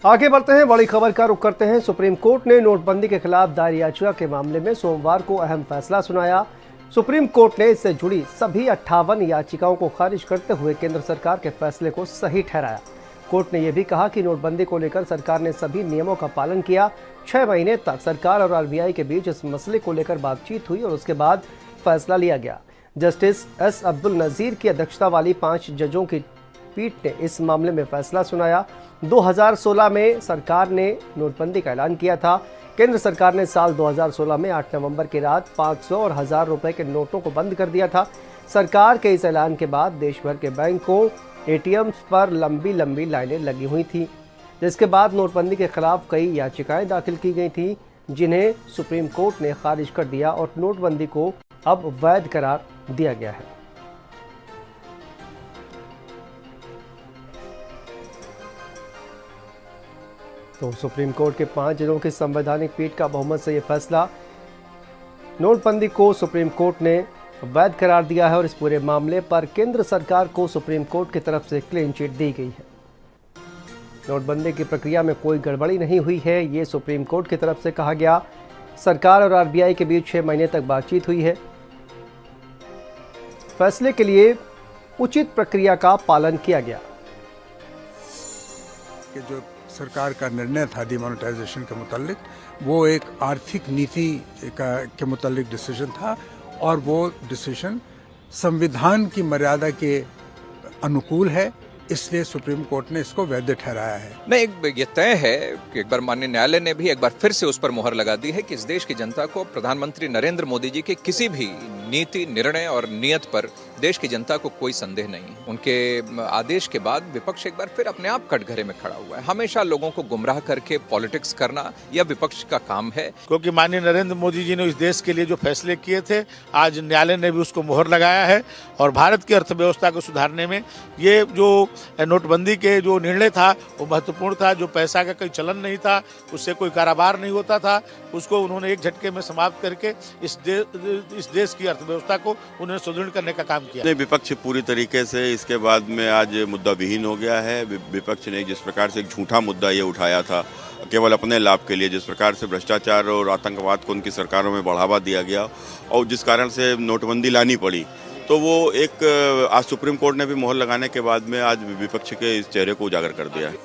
आगे बढ़ते हैं, बड़ी खबर का रुख करते हैं। सुप्रीम कोर्ट ने नोटबंदी के खिलाफ दायर याचिका के मामले में सोमवार को अहम फैसला सुनाया। सुप्रीम कोर्ट ने इससे जुड़ी सभी 58 याचिकाओं को खारिज करते हुए केंद्र सरकार के फैसले को सही ठहराया। कोर्ट ने यह भी कहा कि नोटबंदी को लेकर सरकार ने सभी नियमों का पालन किया। 6 महीने तक सरकार और आरबीआई के बीच इस मसले को लेकर बातचीत हुई और उसके बाद फैसला लिया गया। जस्टिस एस अब्दुल नज़ीर की अध्यक्षता वाली 5 जजों की पीठ ने इस मामले में फैसला सुनाया। 2016 में सरकार ने नोटबंदी का ऐलान किया था। केंद्र सरकार ने साल 2016 में 8 नवंबर की रात 500 और 1000 रुपए के नोटों को बंद कर दिया था। सरकार के इस ऐलान के बाद देश भर के बैंकों, एटीएम्स पर लंबी लंबी लाइनें लगी हुई थी, जिसके बाद नोटबंदी के खिलाफ कई याचिकाएं दाखिल की गई थी, जिन्हें सुप्रीम कोर्ट ने खारिज कर दिया और नोटबंदी को अब वैध करार दिया गया है। तो सुप्रीम कोर्ट के 5 जजों की संवैधानिक पीठ का बहुमत से यह फैसला, नोटबंदी को सुप्रीम कोर्ट ने वैध करार दिया है और इस पूरे मामले पर केंद्र सरकार को सुप्रीम कोर्ट की तरफ से क्लीन चिट दी गई है। नोटबंदी की प्रक्रिया में कोई गड़बड़ी नहीं हुई है, ये सुप्रीम कोर्ट की तरफ से कहा गया। सरकार और आरबीआई के बीच 6 महीने तक बातचीत हुई है। फैसले के लिए उचित प्रक्रिया का पालन किया गया। कि जो सरकार का निर्णय था डिमोनेटाइजेशन के मुतालिक, वो एक आर्थिक नीति के मुतालिक डिसीजन था और वो डिसीजन संविधान की मर्यादा के अनुकूल है, इसलिए सुप्रीम कोर्ट ने इसको वैध ठहराया है। नहीं, ये तय है कि एक बार माननीय न्यायालय ने भी एक बार फिर से उस पर मुहर लगा दी है कि इस देश की जनता को प्रधानमंत्री नरेंद्र मोदी जी के किसी भी नीति, निर्णय और नियत पर देश की जनता को कोई संदेह नहीं। उनके आदेश के बाद विपक्ष एक बार फिर अपने आप कटघरे में खड़ा हुआ है। हमेशा लोगों को गुमराह करके पॉलिटिक्स करना यह विपक्ष का काम है। क्योंकि माननीय नरेंद्र मोदी जी ने इस देश के लिए जो फैसले किए थे, आज न्यायालय ने भी उसको मुहर लगाया है और भारत की अर्थव्यवस्था को सुधारने में ये जो नोटबंदी के जो निर्णय था वो महत्वपूर्ण था। जो पैसा का कोई चलन नहीं था, उससे कोई कारोबार नहीं होता था, उसको उन्होंने एक झटके में समाप्त करके इस देश की अर्थव्यवस्था को उन्होंने सुदृढ़ करने का काम किया। विपक्ष पूरी तरीके से इसके बाद में आज मुद्दा विहीन हो गया है। विपक्ष ने जिस प्रकार से एक झूठा मुद्दा ये उठाया था केवल अपने लाभ के लिए, जिस प्रकार से भ्रष्टाचार और आतंकवाद को उनकी सरकारों में बढ़ावा दिया गया और जिस कारण से नोटबंदी लानी पड़ी, तो वो एक आज सुप्रीम कोर्ट ने भी मोहर लगाने के बाद में आज विपक्ष के इस चेहरे को उजागर कर दिया है।